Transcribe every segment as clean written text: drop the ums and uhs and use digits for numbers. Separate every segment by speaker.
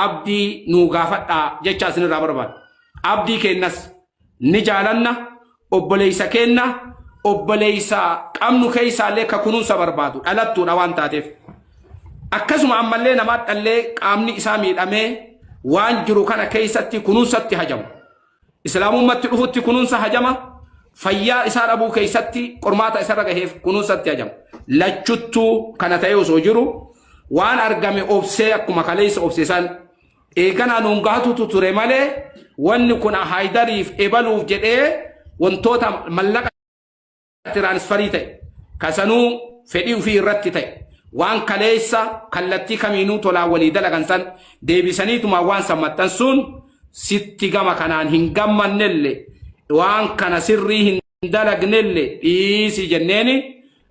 Speaker 1: abdii nuu gaafadhaa jecha isinirraa barbaadu. Abdii kennas ni jaalanna obboleessa kenna obboleessa qabnu keessaallee ka kunuunsa barbaadu dhalattuudha waan taateef. Akkasuma ammallee namaa dhallee qaamni isaa miidhamee waan jiru kana keessatti kunuunsatti hajamu. Islaamummaatti dhufutti kunuunsa hajama. Fayyaa isaa dhabuu keessatti qormaata isarra gaheef kunuunsatti hajamu. Lachuttuu kana ta'ee osoo jiru waan argame obsee akkuma kaleessa obseesan eeganaa nuun gaatutu ture malee wanni kun haydariif ebaluuf jedhee wantoota mallaqa tiraansfarii ta'e kasanuu fedhii ofii irratti ta'e waan kaleessa kallattii kamiinuu tolaa walii dalagan san deebisaniituma waan sammattan sun sitti gama kanaan hin gammannelle waan kana sirrii hin dalagnelle dhiisi jenneeni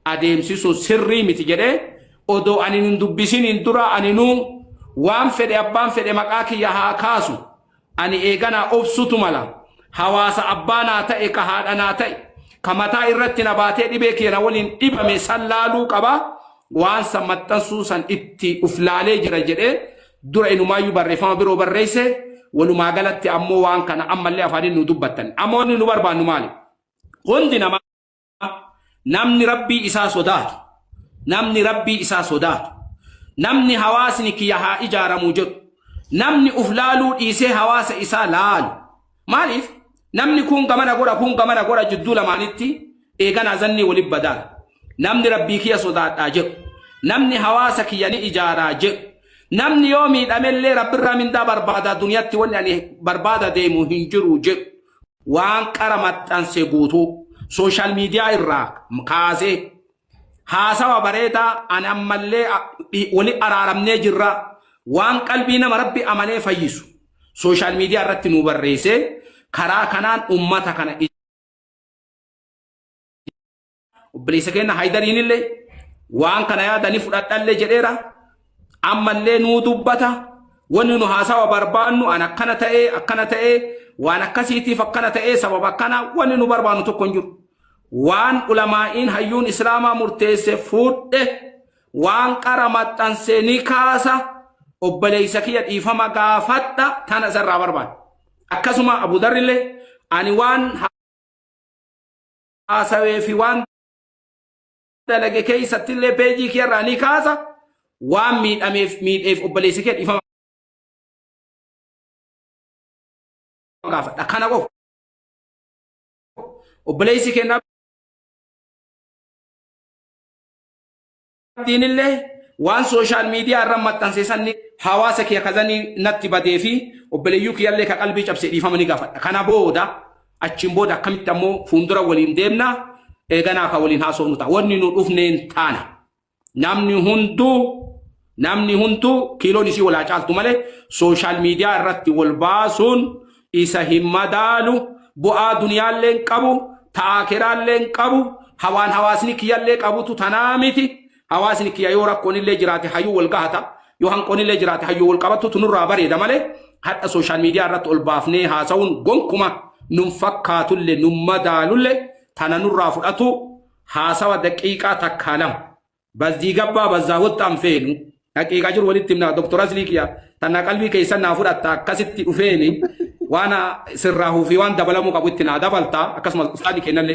Speaker 1: adeemsisuun sirrii miti jedhee odoo ani nun dubbisiniin dura aninuu waan fedhe abbaan fedhe maqaa kiyya haa kaasu ani eeganaa obsutu mala hawaasa abbaanaa ta'e ka haadhanaa ta'e ka mataa irratti na baatee dhibee keena waliin dhibame sallaaluu qaba waan sammaxxansuu san itti uflaalee jira jedhee dura inumaayyuu barreeffama biroo barreesse walumaa galatti ammoo waan kana ammallee afaaniin nu dubbattan ammoonni nu barbaannu maali hundi nama namni rabbii isaa sodaatu namni rabbii isaa sodaatu namni hawaasni kiyya haa ijaaramuu jedhu namni uflaaluu dhiisee hawaasa isaa laalu maaliif namni kun gamana godha jidduu lamaanitti eeganaa zanni waliin badaala namni rabbii kiyya sodaadhaa jedhu namni hawaasa kiyya ni ijaaraa jedhu namni yoo miidhamellee rabbirraa mindaa barbaada duniyaatti wanni ani barbaada deemu hin jiru jedhu waan qara maxxanse guutuu social media irraa kaasee haasawa bareedaa ani ammallee wali araaramnee jirra waan qalbii nama rabbi amalee fayyisu social media irratti nu barreesse karaa kanaan ummata kana obboleessa keenya haydariinillee waan kana yaadanii fudhadhallee jedheera ammallee nuu dubbata wanni nu haasawa barbaannu an akkana ta'ee waan akkasiitiif akkana ta'ee sababa akkana wanni nu barbaannu tokko hin jiru waan ulamaa'iin hayyuun islaamaa murteesse fuudhe waan qara maxxansee ni kaasa obboleessa kiyya dhiifama gaafadha tana sarraa barbaadu akkasuma Abu Dharrillee ani waan haasawee fi waan dalage keessattillee peejii kiyarraa ni kaasa waan miidheef obboleessa kiyya dhiifama gaafadha kana qofa obboleessi keenya dinillee waan social media irra maxxanseessan hawaasa kiyya kazanii natti badee fi obboleeyyuu kiyyallee ka qalbii cabsee dhiifama ni gaafadha kana booda achiin booda akkamitti ammoo fuuldura waliin deemna eeganaa ka waliin haasofnu ta'a wanni nu dhufneen taana namni hunduu kiiloon isii walaa caaltu malee social media irratti wal baasuun isa hin madaalu bu'aa duniyaalleen qabu ta'aakiraalleen qabu hawaan hawaasni kiyyallee qabutu tanaa miti hawaasni kiyya yoo rakkoonillee jiraate hayyuu wal gahata yoo hanqoonillee jiraate hayyuu wal qabatu tunurraa bareeda malee hadha social media irratti ol baafnee haasawuun gonkuma nun fakkaatullee nun madaalulle tana nurraa fudhatu haasawa daqiiqaa takkaa lama bazdii gabbaa bazzaa wottaan feenu daqiiqaa jiru walitti himna Dr. Azlii kiyya tana qalbii keessan naa fudhatta akkasitti dhufeeni وانا سراه في وان دبل مو قبضتنا دبلتا اكسم استاذي كنل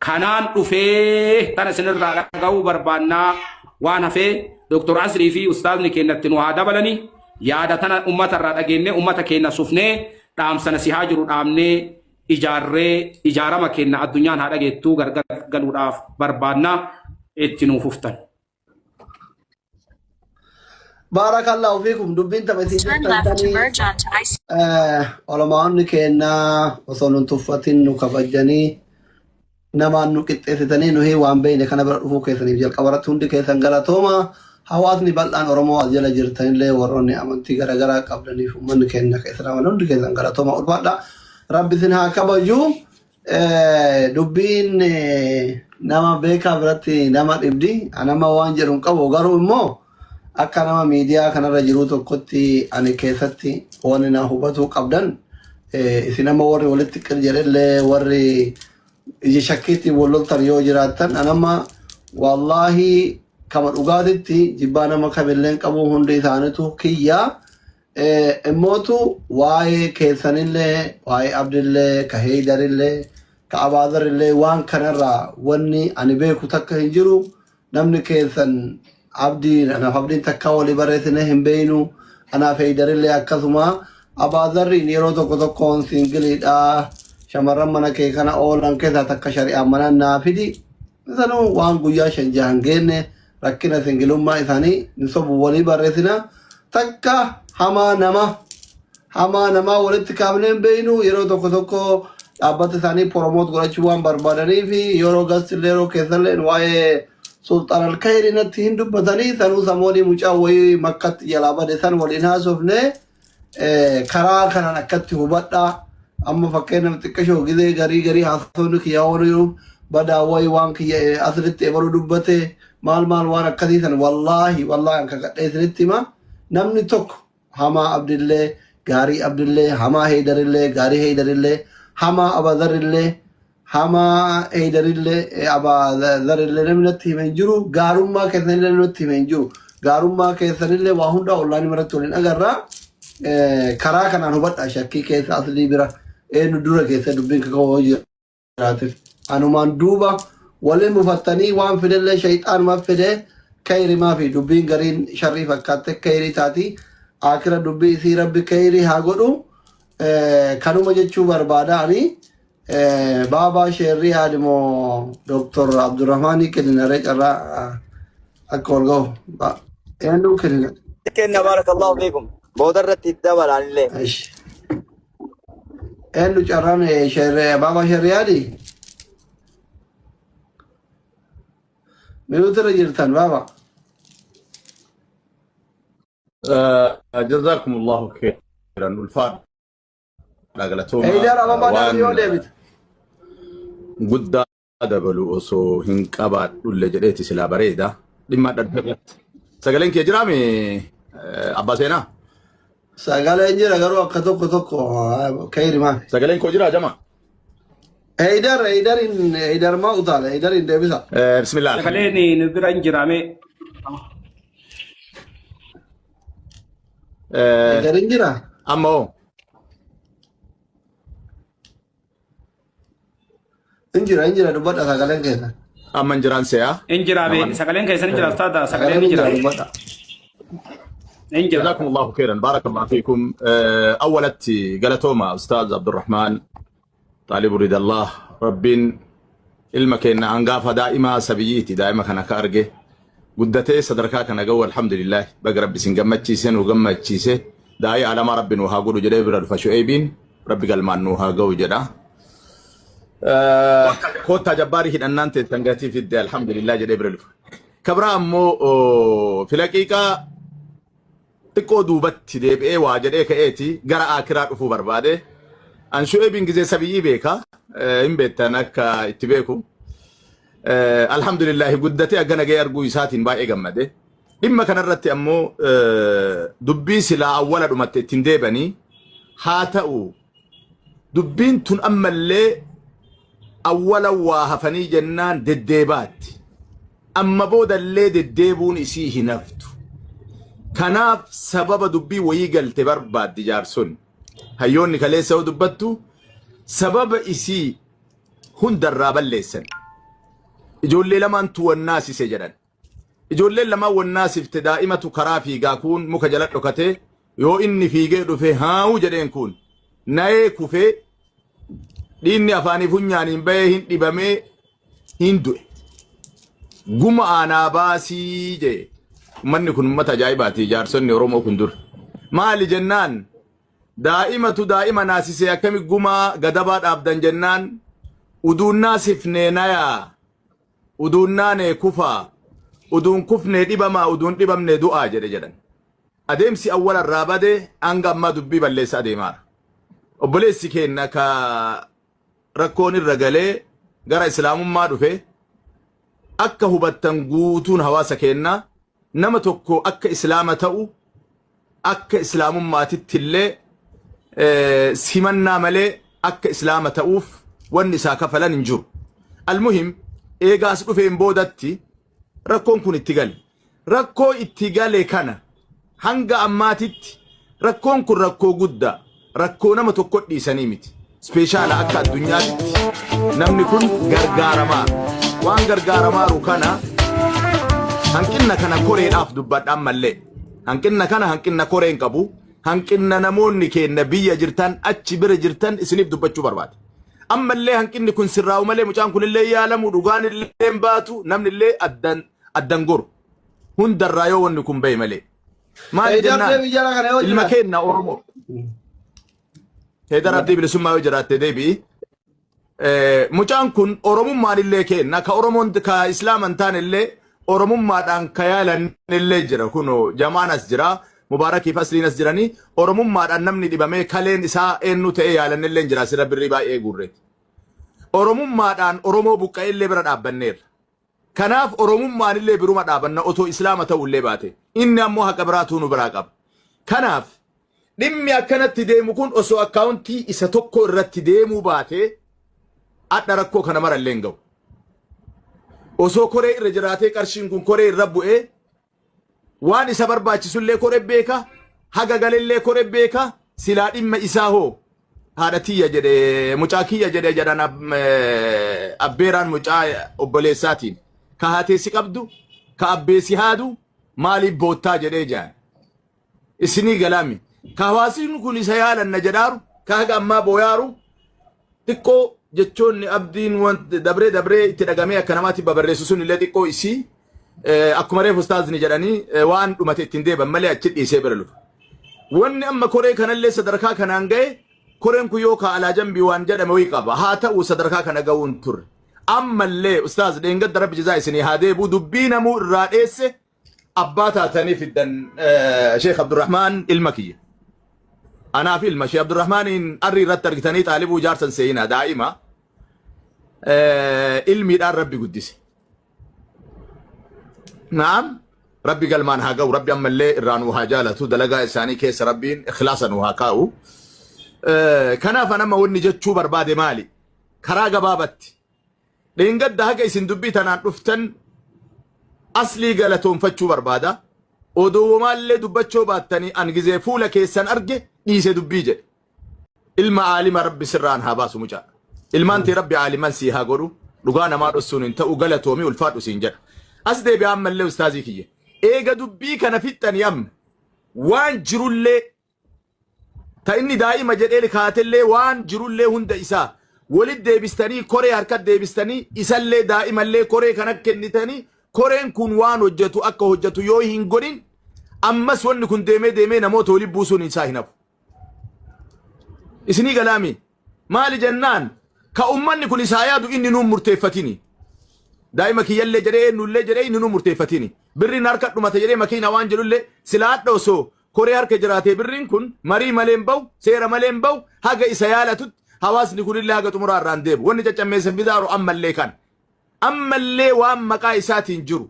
Speaker 1: كانان دفه تانا سنر راغو بربانا وانا في دكتور عسري في استاذني كنت نو دبلني يا دتنا امه الرادغينه امه كينا سفنه دام سن سيهاجرو دامني اجاره مكن الدنيا هادغيتو غرغلو داف بربانا اتنو ففتن
Speaker 2: بارك الله فيكم دبين تبتي علماء كنا وصلنا تفتن وكبجني نما نكتتني نهي وان بين كنا برفو كيسني جل كبرت هندي كيسن غلطوما حواسني بلان ورمو أجل جرتين لي وروني أمنتي غرغرا قبلني فمن كنا كيسنا ونهندي كيسن غلطوما أربعة ربي سنها كبجو دبين نما بيكا برتي نما إبدي أنا ما وانجرون كبو غرو مو akka nama miidiyaa kanarra jiru tokkotti ani keessatti waan na hubatu qabdan isin amma warri walitti qirjerellee warri iji shakkiitti walloltan yoo jiraattan anama wallahi kama dhugaatitti jibbaa nama kamilleen qabu hundi isaanitu kiyya الموتو واي كيسان اللي واي عبد الله كهيدر اللي كأبادر اللي وان كنرا وني أنا بيكو تكا هنجرو نمني كيسان عبدي أنا عبدين تكاولي بريتنا هم بينو أنا فيدر اللي أكثما أبادر نيرو توكو توكون سينجلي شمرم منا كيكنا أولان كذا تكا شريعة منا نافدي مثلا وان قويا شنجهنجين ركنا سنجلوم ما إثاني نصب ولي بريتنا تكا hama nama walitti kaabneen beeynu yeroo tokko tokko dhaabbata isaanii promoot godhachuu waan barbaadanii fi yeroo gaazexillee yeroo keessallee waa'ee sultaan alkayri natti hin dubbatanii sanuu samoonii mucaa wayii makkatti jalaa bade san waliin haasofne karaa kanaan akkatti hubadhaa amma fakkeenyaaf xiqqashoo gizee garii haasofni kiyyaa oolu badaa wayii waan kiyya asirratti ebalu dubbate maal waan akkasii san wallaahi akka gadhee isinitti hima namni tokko hama abdillee gaarii abdillee hama heedarillee gaarii heedarillee hama abazarillee hama heedarillee abazarillee namni natti himee jiru gaarummaa keessanillee natti himee jiru gaarummaa keessanillee waa hunda ollaanii maratti waliin agarra karaa kanaan hubadha shakkii keessa aslii bira eenyu dura keessa dubbiin kakawoo jiraatif anumaan duuba waliin mufattanii waan fidellee shayxaanuma fide kayrimaa fi dubbiin gariin sharrii fakkaatte kayrii taati akira dubbii isii rabbi kayrii haa godhu kanuma jechuu barbaadaani baabaa sheerrii haadhimoo Dr. Abdurrahmaanii kenninaree carraa akka ol ga'u eenyu kennina.
Speaker 3: كنا بارك الله فيكم بودرة الدول عن الليل
Speaker 2: eenyu carraan baabaa sheerrii haadhi minuutira jirtan baabaa.
Speaker 4: جزاكم الله خيرا والفار لاغلتوما
Speaker 2: هيدر أبا بدر يو ديفيد
Speaker 4: قد دبلو أسو هنقابات ولا جريتي سلا بريدة لما دبلت سقالين كي جرامي أباسينا
Speaker 2: سقالين جرا قروا كتوكو توكو كيري ما
Speaker 4: سقالين كو جرا جماعة
Speaker 2: هيدر ما أطال هيدر إن ديفيسا
Speaker 4: بسم الله
Speaker 1: سقالين نبرا جرامي
Speaker 2: هيدر إن جرا
Speaker 4: أمو
Speaker 2: إنجرا دبات سقالين كيسا
Speaker 4: أما جران سيا
Speaker 1: انجرامي سقالين كيسان انجرا استاذ سقالين انجرا انجرا
Speaker 4: جزاكم الله خيرا بارك الله فيكم أولت قالتوما أستاذ عبد الرحمن طالب رضا الله ربين المكان أنقافها دائما سبيتي دائما كان كارجه قدتي صدركا كان جوا الحمد لله بقرب سنجمة تشيسن وجمة تشيسه داعي على ما ربنا وهاقول جدي برد فشويبين ربي قال ما إنه هاجو جدا كوتا جباري هنا أنت تنقتي في الدنيا الحمد لله جدي برد كبرى أمو في الحقيقة تكو دوبت ديب إيه واجد إيه كأتي جرى آخرات أفو برباده أن شويبين جزء سبيعي بيكا إم بيتناك اتباعكم الحمد لله قدتي أجنا جاي أرجو يساتين باي جمده إما كان الرتي أمو دبي سلا أولا دمت تندبني هاتأو دبين تون أما اللي أولا وهفني جنان ددبات أما بود اللي ددبون إسيه نفتو كناف سبب دبي ويقل تبرباد دجارسون هيوني كليسا ودبتو سبب إسي هندر رابل ليسن ijoollee lamaantu wannaasi se jedhan ijoolleen lamaan wannaasi ifte daa'imatu karaa fiigaa kun muka jala dhokate yoo inni fiigee dhufe haawu jedheen kun na'ee kufee dhiinni afaanii funyaaniin bahee hin dhibamee hin du'e guma aanaa baasii jee manni kun ummata ajaa'ibaati jaarsonni oromoo kun dur maali jennaan daa'imatu daa'ima naasisee akkami guma gadabaa dhaabdan jennaan uduun naasifnee nayaa uduunnaanee kufaa uduun kufnee dhibamaa uduun dhibamnee du'aa jedhan adeemsi awwala irraa bade hanga ammaa dubbii balleessa adeemaara obboleessi keenna ka rakkoon irra galee gara islaamummaa dhufe akka hubattan guutuun hawaasa keenna nama tokko akka islaama ta'u akka islaamummaatitti illee simannaa malee akka islaama ta'uuf wanni isaa kafalan hin jiru almuhim eegaas dhufeen boodatti rakkoon kun itti gale rakkoo itti gale kana hanga ammaatitti rakkoon kun rakkoo guddaa rakkoo nama tokko dhiisanii miti speeshaala akka addunyaatti namni kun gargaaramaa waan gargaaramaaru kana hanqinna kana koreedhaaf dubbadhaan mallee hanqinna kana hanqinna koreen qabu hanqinna namoonni keenya biyya jirtan achi bira jirtan isiniif dubbachuu barbaade ammallee hanqinni kun sirraa'u malee mucaan kun illee yaalamu dhugaan illee baatu namni illee addan goru hundarraa yoo wanni kun bahe malee maali jennaan ilma keenya Oromoo Heedar Abdii Bilisummaa yoo jiraatte deebi'i mucaan kun Oromummaan illee kenna ka Oromoon ka Islaaman taan illee Oromummaadhaan ka yaalan illee jira kunoo jamaanas jira Mubaarakii Fasliinas jiranii Oromummaadhaan namni dhibamee kaleen isaa eenyu ta'ee yaalan illee jira sirra birrii baay'ee guurreeti Oromummaadhaan Oromoo buqqa'ee illee bira dhaabbanneerra kanaaf Oromummaan illee biruma dhaabanna otoo Islaama ta'u illee baate inni ammoo haqa biraatuu nu biraa qaba kanaaf dhimmi akkanatti deemu kun osoo akkaawuntii isa tokko irratti deemuu baate adda rakkoo kana mara illee hin ga'u osoo koree irra jiraatee qarshiin kun koree irra bu'ee waan isa barbaachisullee koree beeka haga galillee koree beeka silaa dhimma isaa hoo haadha tiyya jedhe mucaa kiyya jedhe jedhan abbeeraan mucaa obboleessaatiin ka haateessi qabdu ka abbeessi haadu maaliif boottaa jedhee jaan isinii galaami ka hawaasiin kun isa yaalanna jedhaaru ka haga ammaa booyaaru xiqqoo jechoonni abdiin dabree itti dhagamee akka namaatti babarreessu sun illee xiqqoo isii akkuma reefu ustaazni jedhanii waan dhumate ittiin deeban malee achi dhiisee bira lufa wanni amma koree kanallee sadarkaa kanaan ga'e koreen kun yoo ka'alaa jambii waan jedhame wayii qaba haa ta'u sadarkaa kana ga'uun turre ammallee ustaaz dheengadda rabbi jizaa isinii haa deebu dubbii namuu irraa dheesse abbaa taatanii fiddan Sheekh Abdurrahmaan ilma kiyya anaa fi ilma Sheekh Abdurrahmaaniin arrii irratti argitanii xaalibuu jaarsan seeyina daa'ima ilmiidhaan rabbi guddise naam rabbi galmaan haa ga'u rabbi ammallee irraa nuu haa jaalatu dalagaa isaanii keessa rabbiin ikhlaasa nuu haa kaa'u kanaaf anama wanni jechuu barbaade maali karaa gabaabatti dheengadda haga isin dubbii tanaan dhuftan aslii galatoonfachuu barbaada odoomaallee dubbachoo baattanii an gizee fuula keessan arge dhiise dubbii jedhe ilma aalima rabbi sirraan haa baasu mucaa ilmaan tee rabbi aaliman sii haa godhu dhugaa namaa dhossuun hin ta'u galatoomii ulfaadhu siin jedha as deebi'aa ammallee ustaazii kiyya eega dubbii kana fixxanii amma waan jirullee ta inni daa'ima jedhee kaatellee waan jirullee hunda isaa walit deebistanii koree harkat deebistanii isallee daa'imallee koree kana kennitanii koreen kun waan hojjetu akka hojjetu yoo hin godhin ammas wanni kun deemee namoota waliin buusuun isaa hin hafu isinii galaami maali jennaan ka ummanni kun isaa yaadu inni nuun murteeffatini daa'ima kiyyallee jedhee ennullee jedhee inni nuun murteeffatini birriin harka dhumate jedhee makiina waan jedhullee silaadha osoo koree harka jiraatee birriin kun marii malee hin bahu seera malee hin bahu haga isa yaalatutti hawaasni kunillee haga xumuraa irraan deebu wanni caccammeessan bidaaru ammallee kan ammallee waan maqaa isaatiin jiru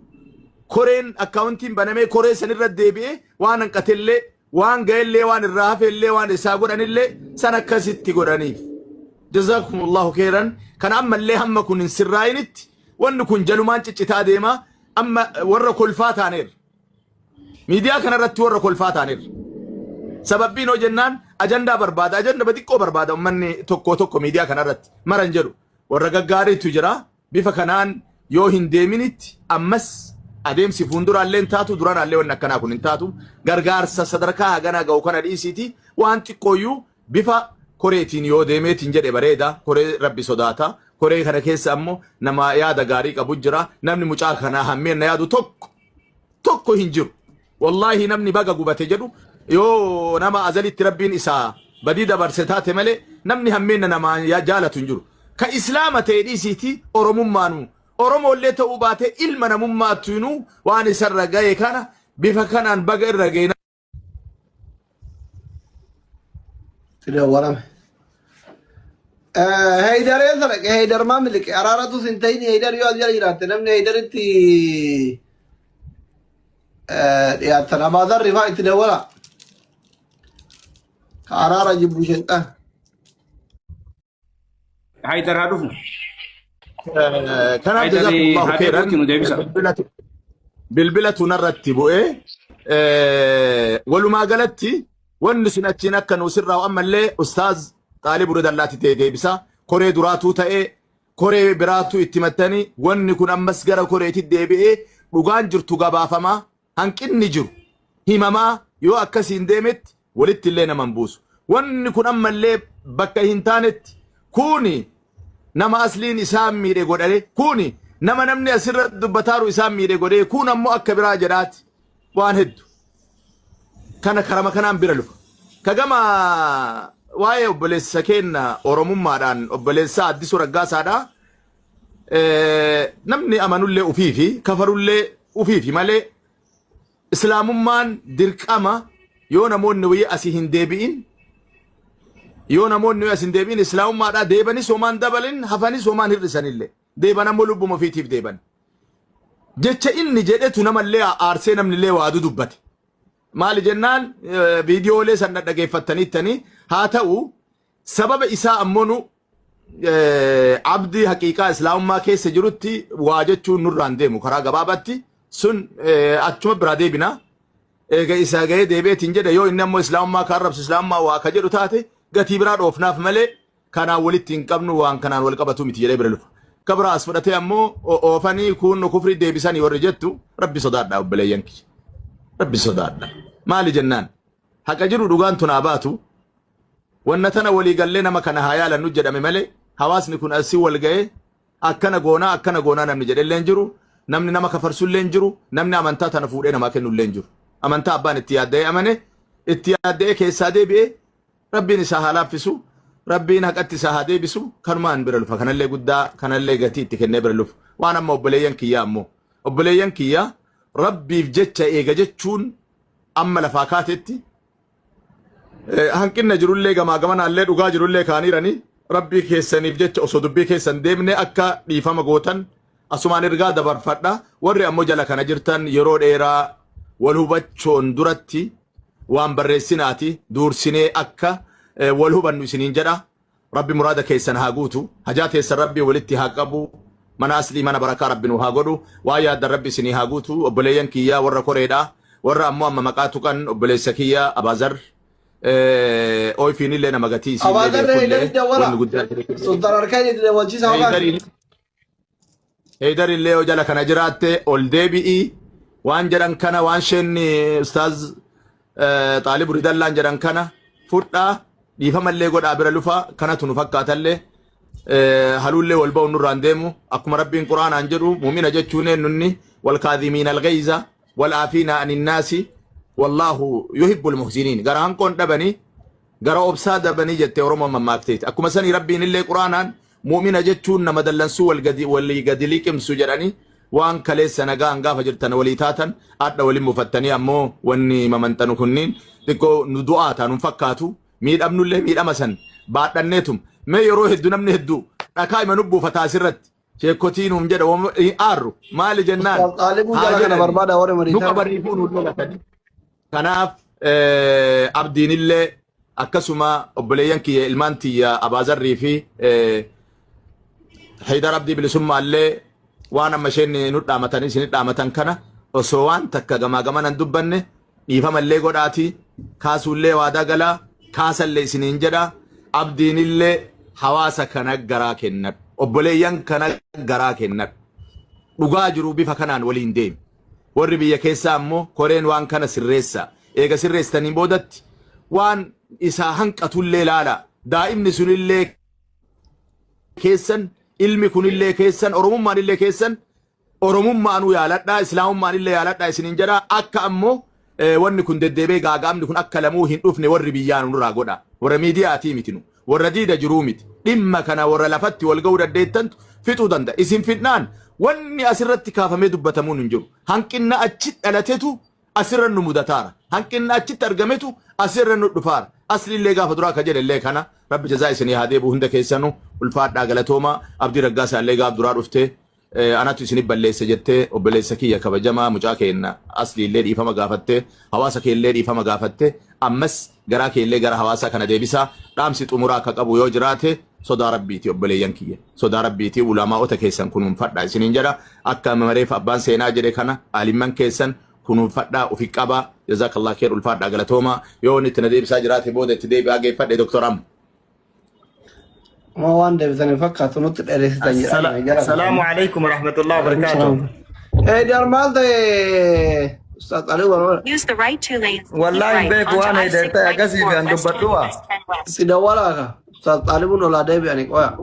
Speaker 4: koreen akkaawuntiin banamee koree sanirra deebi'ee waan hanqatellee waan ga'ellee waan irraa hafeellee waan isaa godhanillee san akkasitti godhaniif jazakumullahu khairan kan ammallee hamma kun hin sirraa'initti wanni kun jalumaan ciccitaa deema amma warra kolfaa taaneerra miidiyaa kanarratti warra kolfaa taaneerra sababbiin hoo jennaan ajandaa barbaada ajanda xiqqoo barbaada ummanni tokko miidiyaa kanarratti maran jedhu warra gaggaariitu jira bifa kanaan yoo hin deeminitti ammas adeemsi fuulduraallee hin taatu duranaallee wanni akkanaa kun hin taatu gargaarsa sadarkaa haganaa ga'u kana dhiisiiti waan xiqqooyyuu bifa koreetiin yoo deemeetiin jedhe bareeda koree rabbi sodaata koree kana keessa ammoo nama yaada gaarii qabu jira namni mucaa kanaa hammeenna yaadu tokko hin jiru wallaahi namni baga gubate jedhu yoo nama azalitti rabbiin isaa badii dabarse taate malee namni hammeenna nama jaalatu hin jiru ka islaama ta'e dhiisiiti oromummaanu oromoollee ta'uu baate ilma namummaattuinu waan isarra ga'e kana bifa kanaan baga irra ga'e
Speaker 2: Tidak waram. Haidar ya sarak. Haidar ma milik. Arara tu sintai ni Haidar yo ajar jirat. Namne Haidar itu ya tanabadar rifa itu tidak wala. Arara jibu syaitan.
Speaker 1: Haidar haduh.
Speaker 4: كان جزاكم الله خيرا بالبلة نرتب ولو ما قالتي wanni sun achiin akka nu sirraa ammallee ustaaz Xaalib Ridallaatti ta'e deebisa koree duraatuu ta'e koree biraatu itti mattanii wanni kun ammas gara koreetti deebi'ee dhugaan jirtu gabaafamaa hanqinni jiru himamaa yoo akkasiin deemetti walitti illee naman buusu wanni kun ammallee bakka hin taanetti kuni nama asliin isaan miidhe godhare kuni nama namni asirra dubbataaru isaan miidhe godhee kun ammoo akka biraa jedhaati waan heddu kana karama kanaan bira lufa kagama waa'ee obboleessa keenya oromummaadhaan obboleessa Addisuu Raggaasaadha namni amanullee ufiifi kafarullee ufiifi malee islaamummaan dirqama yoo namoonni wayii asii hin deebi'in yoo namoonni as hin deebiin islaamummaadhaa deebanis homaan dabalin hafanis homaan hir'isanillee deeban ammoo lubbuma ofiitiif deeban jecha inni jedhetu namallee aarsee namnillee waadu dubbate maali jennaan viidiyoolee san dhaggeeffattaniittanii haa ta'u sababa isaa ammoo nu abdii haqiiqaa islaamummaa keessa jirutti waa jechuun nurraan deemu karaa gabaabatti sun achuma biraa deebina eega isaa ga'ee deebi'eetiin jedhe yoo inni ammoo islaamummaa kan arrabsu islaamummaa waa ka jedhu taate gatii biraa dhoofnaaf malee kanaan walitti hin qabnu waan kanaan wal qabatu miti jedhee bira lufa kabira as fudhatee ammoo oofanii kun kufrii deebisanii warri jettu rabbi sodaadha obboleeyyan kiyya rabbi sodaadha maali jennaan haqa jiru dhugaan tunaa baatu wanna tana walii gallee nama kana haa yaalannu jedhame malee hawaasni kun asii wal ga'ee akkana goonaa namni jedhellee hin jiru namni nama kafarsullee hin jiru namni amantaa tana fuudhee namaa kennullee hin jiru amantaa abbaan itti yaadda'ee amane itti yaadda'ee keessaa deebi'ee rabbiin isaa haa laaffisu rabbiin haqatti isaa haa deebisu kanumaan bira lufa kanallee guddaa kanallee gatii itti kennee bira lufu waan amma obboleeyyan kiyyaa ammoo obboleeyyan kiyyaa rabbiif jecha eega jechuun amma lafaa kaatetti hanqinna jirullee gamaa gamanaallee dhugaa jirullee kaaniiranii rabbii keessaniif jecha osoo dubbii keessan deemne akka dhiifama gootan asumaan ergaa dabarfadha warri ammoo jala kana jirtan yeroo dheeraa wal hubachoon duratti waan barreessinaati duursinee akka wal hubannu isiniin jedha rabbi muraada keessan haa guutu hajaa teessan rabbi walitti haa qabu mana aslii mana barakaa rabbi nu haa godhu waa yaaddan rabbi isinii haa guutu obboleeyyan kiyyaa warra koreedha warra ammoo amma maqaa tuqan obboleessa kiyyaa Abaazar ooyfiinillee nama gatii isinillee Heidarillee jala kana jiraatte ol deebi'i waan jedhan kana waan shenni ustaaz Xaalib Ridallaan jedhan kana fudhaa dhiifamallee godhaa bira lufa kanatu nu fakkaatallee halullee wal ba'u nurraan deemu akkuma rabbiin quraanaan jedhu muumina jechuun eenyunni wal kaadhimiina alghayza wal aafiina anin naasi wallahu yuhibbul muhsiniin gara hanqoon dhabanii gara obsaa dhabanii jettee oromoon mammaakteeti akkuma sanii rabbiin illee quraanaan muumina jechuun nama dallansuu walii gadi liqimsu jedhanii waan kaleessa nagaan gaafa jirtan walii taatan adda waliin mufattanii ammoo wanni mamantanu kunniin xiqqoo nu du'aa taanu fakkaatu miidhamnullee miidhama san baadhanneetum mee yeroo hedduu namni hedduu dhakaa ima nubbuufataa asirratti sheekotiinuum jedha aarru maali jennaan nu qabariifuu nu lolatanii kanaaf abdiinillee akkasuma obboleeyyan kiyya ilmaan tiyya Abaazarrii fi Haydar Abdii bilisummaallee waan amma isheen nu dhaamatanii isin dhaamatan kana osoo waan takka gamaa gamanan dubbanne dhiifamallee godhaati kaasuullee waadaa galaa kaasallee isiniin jedha abdiinillee hawaasa kana garaa kennadhu obboleeyyan kana garaa kennadhu dhugaa jiru bifa kanaan waliin deemi warri biyya keessaa ammoo koreen waan kana sirreessa eega sirreessitanii boodatti waan isaa hanqatullee laala daa'imni sunillee keessan ilmi kunillee keessan oromummaan illee keessan oromummaanuu yaaladhaa islaamummaan illee yaaladhaa isiniin jedha akka ammoo wanni kun deddeebee gaagaamni kun akka lamuu hin dhufne warri biyyaan nurraa godha warra miidiyaatii mitinu warra diida jiruu miti dhimma kana warra lafatti wal ga'uu dandeettantu fixuu danda'a isin fidnaan wanni asirratti kaafamee dubbatamuun hin jiru hanqinna achi dhalatetu asirra nu mudataara hanqinna achitti argametu asirra nu dhufaara aslillee gaafa duraa ka jedhellee kana rabbi jazaa isinii haa deebi'u hunda keessanu ulfaadhaa galatooma abdii raggaasaa illee gaaf duraa dhuftee anatu isinii balleessa jettee obboleessa kiyya kabajamaa mucaa keenna asliillee dhiifama gaafattee hawaasa keellee dhiifama gaafattee ammas garaa keellee gara hawaasa kana deebisaa dhaamsi xumuraa akka qabu yoo jiraate sodaa rabbiiti obboleeyyan kiyya sodaa rabbiiti ulamaa'ota keessan kunuunfadhaa isiniin jedha akka mareef abbaan seenaa jedhe kana aalimman keessan كونوا فدا وفي قبا جزاك الله خير الفادا غلطوما يوني تنديب ساجرات بوده تديب اگي فدا دكتور ام
Speaker 2: ما وان ده بزني فكات نوت درس تنجر
Speaker 3: السلام عليكم ورحمة الله وبركاته.
Speaker 2: ايه دي ارمال ده استاذ علي ورا
Speaker 5: Use the right two lanes.
Speaker 3: والله
Speaker 5: Keep right
Speaker 3: بيك
Speaker 5: onto
Speaker 3: وانا
Speaker 5: I-6
Speaker 3: ده
Speaker 5: right
Speaker 3: قصدي
Speaker 5: before
Speaker 3: عند
Speaker 5: West 10
Speaker 3: بدوها.
Speaker 5: West 10 West.
Speaker 2: سيدا ولا استاذ علي بن ولا ده يعني قوي